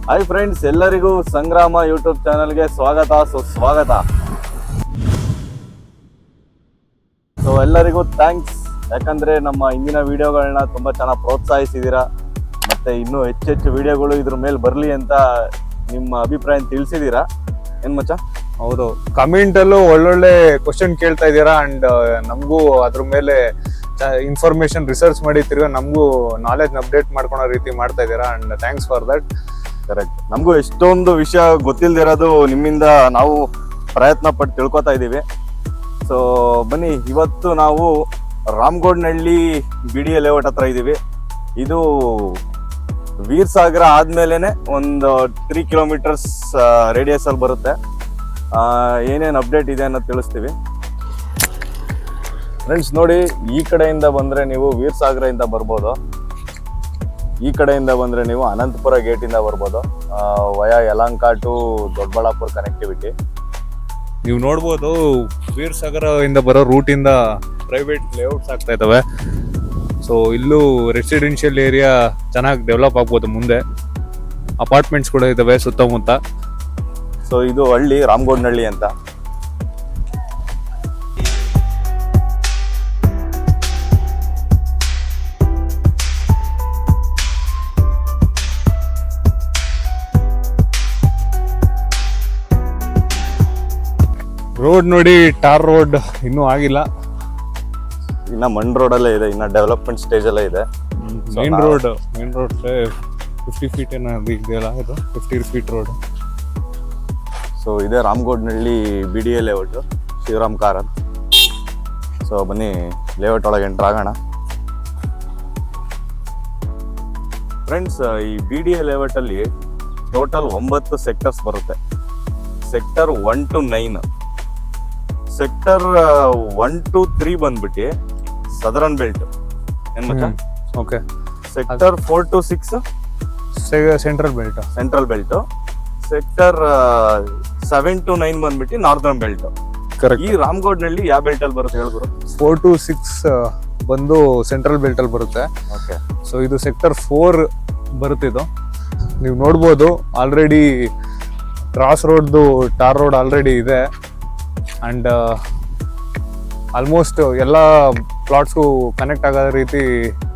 Hi friends, ಎಲ್ಲರಿಗೂ ಸಂಗ್ರಾಮ YouTube ಚಾನಲ್ಗೆ ಸ್ವಾಗತ ಸುಸ್ವಾಗತ. ಸೊ ಎಲ್ಲರಿಗೂ ಥ್ಯಾಂಕ್ಸ್, ಯಾಕಂದ್ರೆ ನಮ್ಮ ಇಂದಿನ ವಿಡಿಯೋಗಳನ್ನ ತುಂಬಾ ಚೆನ್ನಾಗಿ ಪ್ರೋತ್ಸಾಹಿಸಿದ್ದೀರಾ. ಮತ್ತೆ ಇನ್ನೂ ಹೆಚ್ಚೆಚ್ಚು ವಿಡಿಯೋಗಳು ಇದ್ರ ಮೇಲೆ ಬರಲಿ ಅಂತ ನಿಮ್ಮ ಅಭಿಪ್ರಾಯ ತಿಳಿಸಿದ್ದೀರಾ. ಏನ್ ಮಚ್ಚ? ಹೌದು, ಕಮೆಂಟ್ ಅಲ್ಲೂ ಒಳ್ಳೊಳ್ಳೆ ಕ್ವಶನ್ ಕೇಳ್ತಾ ಇದ್ದೀರಾ. ಅಂಡ್ ನಮಗೂ ಅದ್ರ ಮೇಲೆ ಇನ್ಫಾರ್ಮೇಶನ್ ರಿಸರ್ಚ್ ಮಾಡಿ ತಿರ್ಗಾ ನಮಗೂ ನಾಲೆಜ್ ಅಪ್ಡೇಟ್ ಮಾಡ್ಕೊಳೋ ರೀತಿ ಮಾಡ್ತಾ ಇದ್ದೀರಾ. And thanks for that. Correct, ನಮಗೂ ಎಷ್ಟೊಂದು ವಿಷಯ ಗೊತ್ತಿಲ್ದಿರೋದು ನಿಮ್ಮಿಂದ ನಾವು ಪ್ರಯತ್ನ ಪಟ್ಟು ತಿಳ್ಕೊತಾ ಇದ್ದೀವಿ. ಸೊ ಬನ್ನಿ, ಇವತ್ತು ನಾವು ರಾಮಗೋಡ್ನಹಳ್ಳಿ BDA ಲೇಔಟ್ ಹತ್ರ ಇದ್ದೀವಿ. ಇದು ವೀರ್ ಸಾಗರ ಆದ್ಮೇಲೆನೆ ಒಂದು 3 ಕಿಲೋಮೀಟರ್ಸ್ ರೇಡಿಯಸ್ ಅಲ್ಲಿ ಬರುತ್ತೆ. ಏನೇನು ಅಪ್ಡೇಟ್ ಇದೆ ಅನ್ನೋದು ತಿಳಿಸ್ತೀವಿ. ಫ್ರೆಂಡ್ಸ್ ನೋಡಿ, ಈ ಕಡೆಯಿಂದ ಬಂದ್ರೆ ನೀವು ವೀರ್ ಸಾಗರದಿಂದ ಬರ್ಬೋದು. ಈ ಕಡೆಯಿಂದ ಬಂದ್ರೆ ನೀವು ಅನಂತಪುರ ಗೇಟಿಂದ ಬರ್ಬೋದು. Via Yelahanka to Doddaballapur connectivity. ನೀವು ನೋಡ್ಬೋದು, ವೀರ್ ಸಾಗರ ಇಂದ ಬರೋ ರೂಟ್ ಇಂದ ಪ್ರೈವೇಟ್ ಲೇಔಟ್ಸ್ ಆಗ್ತಾ ಇದಾವೆ. ಸೊ ಇಲ್ಲೂ ರೆಸಿಡೆನ್ಷಿಯಲ್ ಏರಿಯಾ ಚೆನ್ನಾಗಿ ಡೆವಲಪ್ ಆಗ್ಬೋದು. ಮುಂದೆ ಅಪಾರ್ಟ್ಮೆಂಟ್ಸ್ ಕೂಡ ಇದಾವೆ ಸುತ್ತಮುತ್ತ. ಸೊ ಇದು ಹಳ್ಳಿ ರಾಮಗೋಡ್ನಹಳ್ಳಿ ಅಂತ. ರೋಡ್ ನೋಡಿ, ಟಾರ್ ರೋಡ್ ಇನ್ನೂ ಆಗಿಲ್ಲ. ಇನ್ನ ಮಣ್ ರೋಡಲ್ಲೇ ಇದೆ, ಇನ್ನ ಡೆವಲಪ್ಮೆಂಟ್ ಸ್ಟೇಜ್ ಅಲ್ಲೇ ಇದೆ. ಮೇನ್ ರೋಡ್ 50 ಫೀಟ್ ಏನೋ ಇದೆಯಲ್ಲ, ಇದು 50 ಫೀಟ್ ರೋಡ್. ಸೊ ಇದೇ ರಾಮಗೋಡ್ನಹಳ್ಳಿ BDA layout, Shivaram Karanth. So ಬನ್ನಿ, ಲೇಔಟ್ ಒಳಗೆ ಎಂಟರ್ ಆಗೋಣ. ಫ್ರೆಂಡ್ಸ್, ಈ BDA ಲೇಔಟ್ ಅಲ್ಲಿ ಟೋಟಲ್ 9 ಸೆಕ್ಟರ್ಸ್ ಬರುತ್ತೆ. Sector 1 to 9. ಸೆಕ್ಟರ್ 1 to 3 ಬಂದ್ಬಿಟ್ಟು ಸದರನ್ ಬೆಲ್ಟ್. ಏನ್ ಮಚ್ಚ? Okay. Sector 4 to 6 central belt. Central belt. Sector 7 to 9 ಬಂದ್ಬಿಟ್ಟು ನಾರ್ದರ್ನ್ ಬೆಲ್ಟ್. ಕರೆಕ್ಟ್. ಈ ರಾಮಗೋಡ್ನಹಳ್ಳಿ ಯಾವ ಬೆಲ್ಟ್ ಅಲ್ಲಿ ಬರುತ್ತೆ ಹೇಳಿದ್ರು? 4 to 6 ಬಂದು ಸೆಂಟ್ರಲ್ ಬೆಲ್ಟ್ ಅಲ್ಲಿ ಬರುತ್ತೆ. ಓಕೆ. ಸೊ ಇದು ಸೆಕ್ಟರ್ 4 ಬರುತ್ತಿದ್ದು. ನೀವು ನೋಡ್ಬೋದು, ಆಲ್ರೆಡಿ ಕ್ರಾಸ್ ರೋಡ್ದು ಟಾರ್ ರೋಡ್ ಆಲ್ರೆಡಿ ಇದೆ. ಅಂಡ್ ಆಲ್ಮೋಸ್ಟ್ ಎಲ್ಲ ಪ್ಲಾಟ್ಸ್ಗೂ ಕನೆಕ್ಟ್ ಆಗೋ ರೀತಿ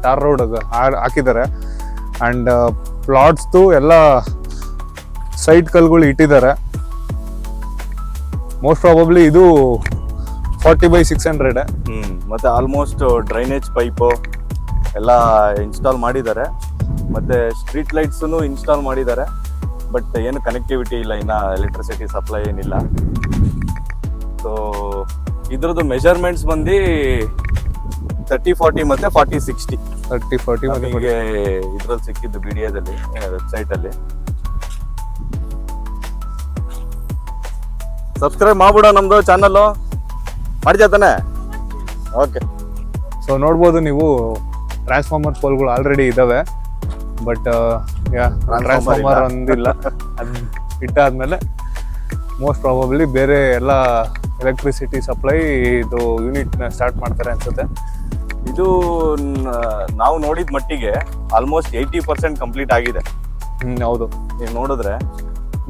ಟಾರ್ ರೋಡ್ ಹಾಕಿದ್ದಾರೆ. ಅಂಡ್ ಪ್ಲಾಟ್ಸ್ದು ಎಲ್ಲ ಸೈಡ್ ಕಲ್ಗಳು ಇಟ್ಟಿದ್ದಾರೆ. ಮೋಸ್ಟ್ ಪ್ರಾಬಬ್ಲಿ ಇದು 40/600. ಮತ್ತೆ ಆಲ್ಮೋಸ್ಟ್ ಡ್ರೈನೇಜ್ ಪೈಪು ಎಲ್ಲ ಇನ್ಸ್ಟಾಲ್ ಮಾಡಿದ್ದಾರೆ. ಮತ್ತೆ ಸ್ಟ್ರೀಟ್ ಲೈಟ್ಸ್ ಇನ್ಸ್ಟಾಲ್ ಮಾಡಿದ್ದಾರೆ. ಬಟ್ ಏನು ಕನೆಕ್ಟಿವಿಟಿ ಇಲ್ಲ, ಇನ್ನ ಎಲೆಕ್ಟ್ರಿಸಿಟಿ ಸಪ್ಲೈ ಏನಿಲ್ಲ. ಸೊ ಇದ್ರದ್ದು ಮೆಜರ್ಮೆಂಟ್ಸ್ ಬಂದು 30-40 ಮತ್ತೆ 40-60. 30-40 ನಮಗೆ ಇದ್ರಲ್ಲಿ ಸಿಕ್ಕಿದ್ದು BDAದಲ್ಲಿ ವೆಬ್ಸೈಟ್ ಅಲ್ಲಿ. ಸಬ್ಸ್ಕ್ರೈಬ್ ಮಾಡ್ಬಿಡ ನಮ್ದು ಚಾನಲ್, ಮಾಡಿದ್ದಾನೆ. ಓಕೆ. ಸೊ ನೋಡ್ಬೋದು ನೀವು, ಟ್ರಾನ್ಸ್ಫಾರ್ಮರ್ ಪೋಲ್ಗಳು ಆಲ್ರೆಡಿ ಇದಾವೆ. ಬಟ್ ಟ್ರಾನ್ಸ್ಫಾರ್ಮರ್ ಒಂದಿಲ್ಲ. ಅದು ಇಟ್ಟಾದ್ಮೇಲೆ ಮೋಸ್ಟ್ ಪ್ರಾಬಬ್ಲಿ ಬೇರೆ ಎಲ್ಲ ಎಲೆಕ್ಟ್ರಿಸಿಟಿ ಸಪ್ಲೈ ಇದು ಯೂನಿಟ್ ಸ್ಟಾರ್ಟ್ ಮಾಡ್ತಾರೆ ಅನ್ಸುತ್ತೆ. ಇದು ನಾವು ನೋಡಿದ ಮಟ್ಟಿಗೆ ಆಲ್ಮೋಸ್ಟ್ 80% ಕಂಪ್ಲೀಟ್ ಆಗಿದೆ. ಹೌದು. ನೀವು ನೋಡಿದ್ರೆ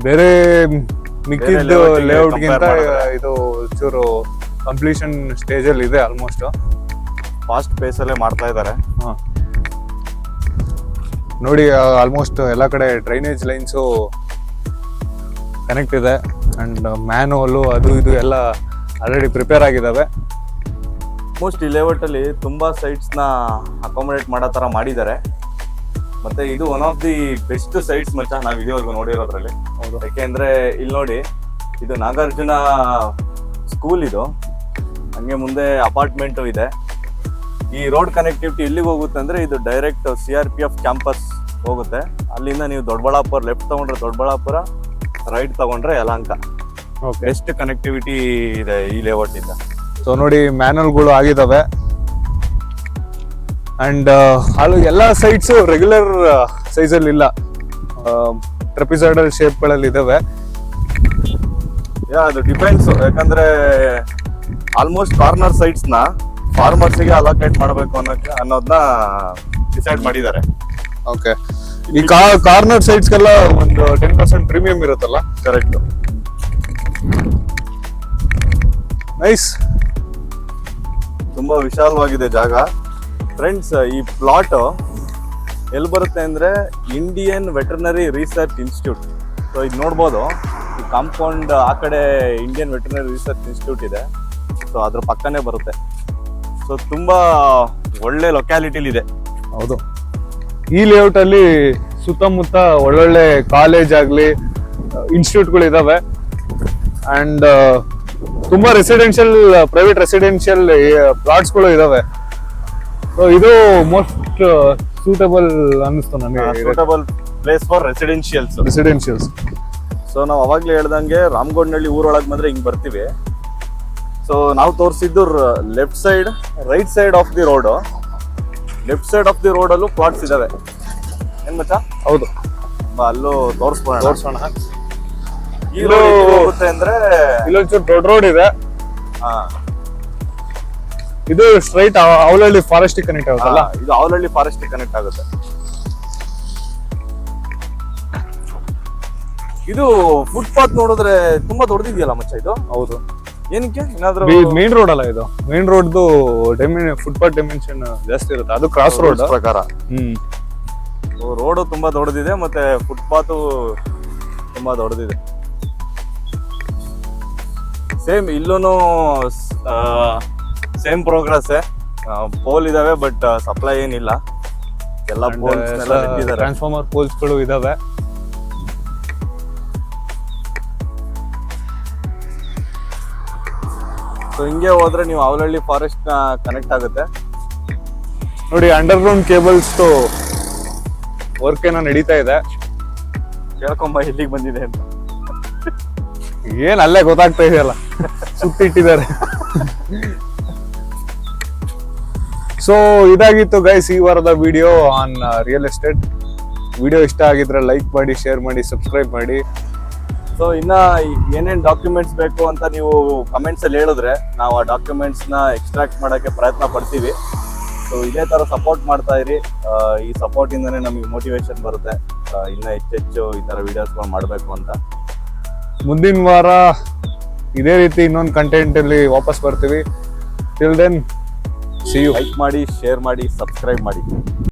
ಬೇರೆ ಮಿಕ್ಕಿದ್ದು ಲೇಔಟ್ಗಿಂತ ಇದು ಚೂರು ಕಂಪ್ಲೀಷನ್ ಸ್ಟೇಜ್ ಅಲ್ಲಿ ಇದೆ. ಆಲ್ಮೋಸ್ಟ್ ಫಾಸ್ಟ್ ಪೇಸ್ ಅಲ್ಲೇ ಮಾಡ್ತಾ ಇದ್ದಾರೆ. ನೋಡಿ, ಆಲ್ಮೋಸ್ಟ್ ಎಲ್ಲ ಕಡೆ ಡ್ರೈನೇಜ್ ಲೈನ್ಸು ಕನೆಕ್ಟ್ ಇದೆ. ಅಂಡ್ ಮ್ಯಾನುವಲ್ಲು ಅದು ಇದು ಎಲ್ಲ ಆಲ್ರೆಡಿ ಪ್ರಿಪೇರ್ ಆಗಿದ್ದಾವೆ. ಮೋಸ್ಟ್ ಈ ಲೇಔಟ್ ಅಲ್ಲಿ ತುಂಬಾ ಸೈಟ್ಸ್ ನ ಅಕಾಮಡೇಟ್ ಮಾಡೋ ತರ ಮಾಡಿದ್ದಾರೆ. ಮತ್ತೆ ಇದು one of the best sites ಮಚ್ಚ ನಾವು ಇದುವರೆಗೂ ನೋಡಿರೋದ್ರಲ್ಲಿ. ಹೌದು. ಯಾಕೆಂದ್ರೆ ಇಲ್ಲಿ ನೋಡಿ, ಇದು ನಾಗಾರ್ಜುನ ಸ್ಕೂಲ್, ಇದು ಹಂಗೆ ಮುಂದೆ ಅಪಾರ್ಟ್ಮೆಂಟ್ ಇದೆ. ಈ ರೋಡ್ ಕನೆಕ್ಟಿವಿಟಿ ಎಲ್ಲಿಗೆ ಹೋಗುತ್ತೆ ಅಂದ್ರೆ ಇದು ಡೈರೆಕ್ಟ್ CRPF ಕ್ಯಾಂಪಸ್ ಹೋಗುತ್ತೆ. ಅಲ್ಲಿಂದ ನೀವು ದೊಡ್ಡಬಳ್ಳಾಪುರ ಲೆಫ್ಟ್ ತಗೊಂಡ್ರೆ ದೊಡ್ಡಬಳ್ಳಾಪುರ, ರೈಟ್ ತಗೊಂಡ್ರೆ ಯಲಹಂಕ. ಬೆಸ್ಟ್ ಕನೆಕ್ಟಿವಿಟಿ ಇದೆ ಈ ಲೇಔಟ್ ಇಂದ. ಸೊ ನೋಡಿ, ಮ್ಯಾನುವಲ್ಗಳು ಆಗಿದಾವೆ. ಅಂಡ್ ಅಲ್ಲಿ ಎಲ್ಲ ಸೈಟ್ಸ್ ರೆಗ್ಯುಲರ್ ಸೈಜ್ ಅಲ್ಲಿ ಇಲ್ಲ, ಟ್ರೆಪಿಸಾಯ್ಡಲ್ ಶೇಪ್ ಗಳಲ್ಲಿ ಇದಾವೆ. ಅದು ಡಿಪೆಂಡ್ಸ್, ಯಾಕಂದ್ರೆ ಆಲ್ಮೋಸ್ಟ್ ಕಾರ್ನರ್ ಸೈಟ್ಸ್ ನ ಫಾರ್ಮರ್ಸ್ ಗೆ ಅಲೋಕೇಟ್ ಮಾಡಬೇಕು ಅನ್ನೋದನ್ನ ಡಿಸೈಡ್ ಮಾಡಿದ್ದಾರೆ. ಓಕೆ. ಈ ಕಾರ್ನರ್ ಸೈಡ್ಸ್ಗೆಲ್ಲ ಒಂದು 10% ಪ್ರೀಮಿಯಂ ಇರುತ್ತಲ್ಲ. ಕರೆಕ್ಟ್. ನೈಸ್. ತುಂಬಾ ವಿಶಾಲವಾಗಿದೆ ಜಾಗ ಫ್ರೆಂಡ್ಸ್. ಈ ಪ್ಲಾಟ್ ಎಲ್ಲಿ ಬರುತ್ತೆ ಅಂದ್ರೆ Indian veterinary research institute. So ಇದು ನೋಡ್ಬೋದು, ಈ ಕಾಂಪೌಂಡ್ ಆ ಕಡೆ ಇಂಡಿಯನ್ ವೆಟರ್ನರಿ ರಿಸರ್ಚ್ ಇನ್ಸ್ಟಿಟ್ಯೂಟ್ ಇದೆ. ಸೊ ಅದ್ರ ಪಕ್ಕನೇ ಬರುತ್ತೆ. ಸೊ ತುಂಬಾ ಒಳ್ಳೆ ಲೊಕ್ಯಾಲಿಟಿಲಿ ಇದೆ. ಹೌದು, ಈ ಲೇಔಟ್ ಅಲ್ಲಿ ಸುತ್ತಮುತ್ತ ಒಳ್ಳೊಳ್ಳೆ ಕಾಲೇಜ್ ಆಗ್ಲಿ ಇನ್ಸ್ಟಿಟ್ಯೂಟ್ಗಳು ಇದಾವೆ. ಅಂಡ್ ತುಂಬಾ ರೆಸಿಡೆನ್ಷಿಯಲ್, ಪ್ರೈವೇಟ್ ರೆಸಿಡೆನ್ಷಿಯಲ್ ಪ್ಲಾಟ್ಸ್ಗಳು ಇದಾವೆ. ಸೊ ಇದು ಮೋಸ್ಟ್ ಸೂಟಬಲ್ ಅನ್ನಿಸ್ತು ನನಗೆ. Suitable place for residentials. So ನಾವು ಅವಾಗ್ಲೇ ಹೇಳ್ದಂಗೆ ರಾಮಗೋಡ್ನಹಳ್ಳಿ ಊರೊಳಗೆ ಬಂದ್ರೆ ಹಿಂಗ್ ಬರ್ತೀವಿ. ಸೊ ನಾವು ತೋರಿಸಿದ್ದು left side, right side of the road. Left side of the road ಅಲ್ಲೂ ಪ್ಲಾಟ್ಸ್ ಇದಾವೆ. ಏನ್ ಮಚ್ಚ? ಹೌದು, ಅಲ್ಲೂ ತೋರಿಸ್ಬೋಣ. ಈ ಇಲ್ಲೂ ರೋಡ್ ಹೋಗುತ್ತೆ ಅಂದ್ರೆ ಇಲ್ಲೊಂಚೂರು ದೊಡ್ಡ ರೋಡ್ ಇದೆ. ಹಾ, ಇದು ಸ್ಟ್ರೈಟ್ ಅವಲಹಳ್ಳಿ ಫಾರೆಸ್ಟ್ ಕನೆಕ್ಟ್ ಆಗುತ್ತಲ್ಲ. ಇದು ಅವಲಹಳ್ಳಿ ಫಾರೆಸ್ಟ್ ಕನೆಕ್ಟ್ ಆಗುತ್ತೆ. ಇದು ಫುಟ್ಪಾತ್ ನೋಡಿದ್ರೆ ತುಂಬಾ ದೊಡ್ಡದಿದೆಯಲ್ಲ ಮಚ್ಚ ಇದು. ಹೌದು, ಏನಕ್ಕೆ? ಏನಾದ್ರು ಮೇನ್ ರೋಡ್ ಅಲ್ಲ ಇದು. ಮೇನ್ ರೋಡ್ದು ಫುಟ್ಪಾತ್ ಡೈಮೆನ್ಷನ್ ಜಾಸ್ತಿ ಇರುತ್ತೆ. ಅದು ಕ್ರಾಸ್ ರೋಡ್ ಪ್ರಕಾರ. ಹ್ಮ್, ರೋಡ್ ತುಂಬಾ ದೊಡ್ಡದಿದೆ, ಮತ್ತೆ ಫುಟ್ಪಾತ್ ತುಂಬಾ ದೊಡ್ಡದಿದೆ. ಸೇಮ್ ಇಲ್ಲೂ ಸೇಮ್ ಪ್ರೋಗ್ರೆಸ್. ಪೋಲ್ ಇದಾವೆ, ಬಟ್ ಸಪ್ಲೈ ಏನಿಲ್ಲ. ಎಲ್ಲ ಪೋಲ್ಸ್ ಟ್ರಾನ್ಸ್ಫಾರ್ಮರ್ ಪೋಲ್ಸ್ಗಳು ಇದಾವೆ. ಸೊ ಹಿಂಗೆ ಹೋದ್ರೆ ನೀವು ಅವಲಹಳ್ಳಿ ಫಾರೆಸ್ಟ್ ಕನೆಕ್ಟ್ ಆಗುತ್ತೆ. ನೋಡಿ, ಅಂಡರ್ಗ್ರೌಂಡ್ ಕೇಬಲ್ಸ್ ವರ್ಕ್ ಏನೋ ನಡೀತಾ ಇದೆ. ಕೇಳ್ಕೊಂಬ ಎಲ್ಲಿಗೆ ಬಂದಿದೆ ಅಂತ. ಏನ್ ಅಲ್ಲೇ ಗೊತ್ತಾಗ್ತಾ ಇದೆಯಲ್ಲ, ಸುತ್ತಿಟ್ಟಿದ್ದಾರೆ. ಸೊ ಇದಾಗಿತ್ತು ಗೈಸ್ ಈ ವಾರದ video on real estate. Video ಇಷ್ಟ ಆಗಿದ್ರೆ ಲೈಕ್ ಮಾಡಿ, ಶೇರ್ ಮಾಡಿ, ಸಬ್ಸ್ಕ್ರೈಬ್ ಮಾಡಿ. ಸೊ ಇನ್ನ ಏನೇನ್ ಡಾಕ್ಯುಮೆಂಟ್ಸ್ ಬೇಕು ಅಂತ ನೀವು ಕಮೆಂಟ್ಸ್ ಅಲ್ಲಿ ಹೇಳಿದ್ರೆ ನಾವು ಆ ಡಾಕ್ಯುಮೆಂಟ್ಸ್ ನ ಎಕ್ಸ್ಟ್ರಾಕ್ಟ್ ಮಾಡಕ್ಕೆ ಪ್ರಯತ್ನ ಪಡ್ತೀವಿ. ಸೊ ಇದೇ ತರ ಸಪೋರ್ಟ್ ಮಾಡ್ತಾ ಇರಿ. ಈ ಸಪೋರ್ಟ್ ಇಂದಾನೆ ನಮಗೆ ಮೋಟಿವೇಶನ್ ಬರುತ್ತೆ ಇನ್ನ ಹೆಚ್ಚೆಚ್ಚು ಈ ತರ ವಿಡಿಯೋಸ್ಗಳು ಮಾಡಬೇಕು ಅಂತ. ಮುಂದಿನ ವಾರ ಇದೇ ರೀತಿ ಇನ್ನೊಂದು ಕಂಟೆಂಟ್ ಅಲ್ಲಿ ವಾಪಸ್ ಬರ್ತೀವಿ. Till then, see you. Like ಮಾಡಿ, ಶೇರ್ ಮಾಡಿ, ಸಬ್ಸ್ಕ್ರೈಬ್ ಮಾಡಿ.